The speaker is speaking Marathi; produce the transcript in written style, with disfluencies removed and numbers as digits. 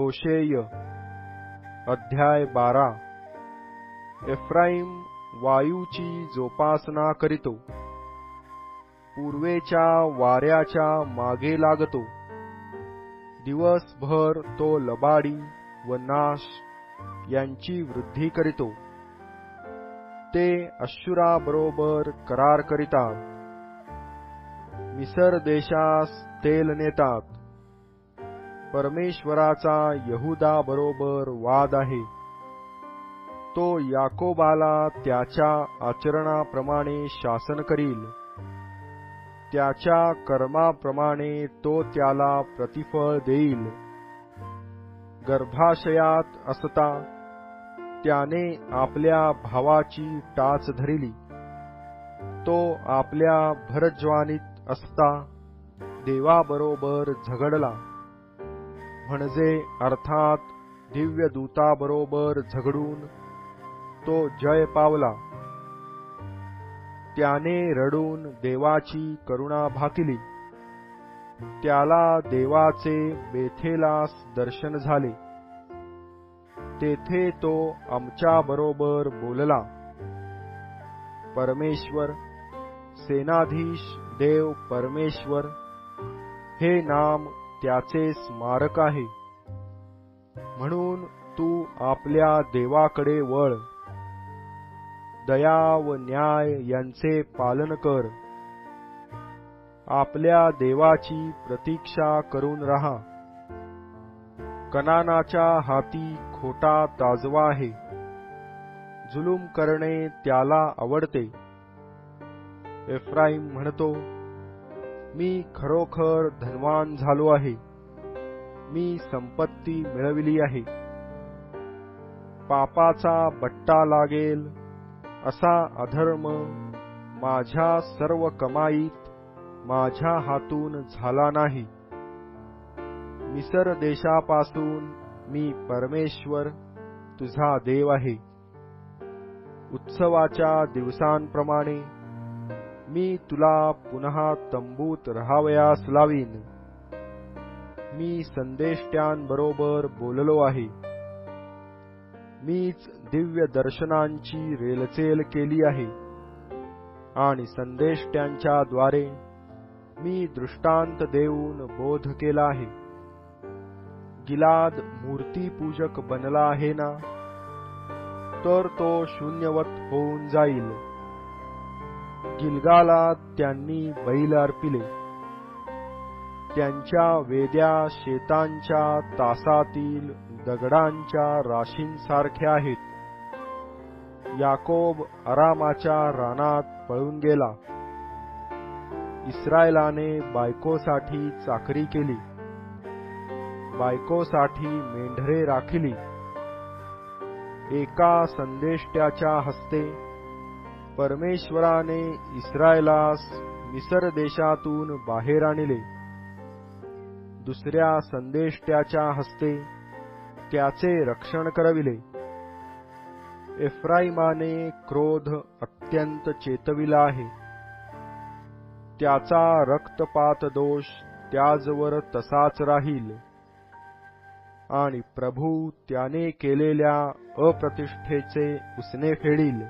होशेय अध्याय 12। एफ्राईम वायूची जोपासना करीतो, पूर्वेच्या वाऱ्याच्या मागे लागतो। दिवसभर तो लबाडी व नाश यांची वृद्धी करीतो। ते अश्शुराबरोबर करार करीतात, मिसर देशास तेल नेतात। परमेश्वराचा यहूदा बरोबर वाद आहे। तो याकोबाला त्याच्या आचरणाप्रमाणे शासन करील, त्याच्या कर्माप्रमाणे तो त्याला प्रतिफळ देईल। गर्भाशयात असता त्याने आपल्या भावाची टाच धरिली। तो आपल्या भरजवानीत असता देवाबरोबर झगडला, म्हणजे अर्थात दिव्य दूताबरोबर झगडून तो जय पावला। त्याने रडून देवाची करुणा भाकिली। त्याला देवाचे बेथेलास दर्शन झाले। तेथे तो आमच्या बरोबर बोलला। परमेश्वर, सेनाधीश देव परमेश्वर हे नाम त्याचे स्मारक आहे। म्हणून तू आपल्या देवाकडे वळ, दया व न्याय यांचे पालन कर। आपल्या देवाची प्रतीक्षा करून रहा। कनानाच्या हाती खोटा ताजवा आहे, जुलूम करणे त्याला आवडते। एफ्राईम म्हणतो, मी खरोखर धनवान झालो आहे, मी संपत्ती मिळविली आहे। पापाचा बट्टा लागेल असा अधर्म माझ्या सर्व कमाईत माझ्या हातून झाला नाही। मिसर देशापासून मी परमेश्वर तुझा देव आहे। उत्सवाच्या दिवसांप्रमाणे मी तुला पुन्हा तंबूत राहावयास लावीन। मी संदेष्ट्यांबरोबर बोललो आहे। मीच दिव्य दर्शनांची रेलचेल केली आहे, आणि संदेष्ट्यांच्या द्वारे मी दृष्टांत देऊन बोध केला आहे। गिलाद मूर्तीपूजक बनला आहे ना, तर तो शून्यवत होऊन जाईल। गिलगालात त्यांनी बैल अर्पिले, त्यांच्या वेद्या शेतांच्या तासातील दगडांच्या राशींसारख्या आहेत। याकोब आरामाच्या रानात पळून गेला। इस्रायलाने बायकोसाठी चाकरी केली, बायकोसाठी मेंढरे राखिली। एका संदेष्ट्याच्या हस्ते परमेश्वराने इस्रायलास मिसर देशातून बाहेर आणले। दुसऱ्या संदेष्ट्याच्या हस्ते त्याचे रक्षण करविले। एफ्राईमाने क्रोध अत्यंत चेतविला आहे, त्याचा रक्तपात दोष त्याजवर तसाच राहील। आणि प्रभू त्याने केलेल्या अप्रतिष्ठेचे उसने फेडील।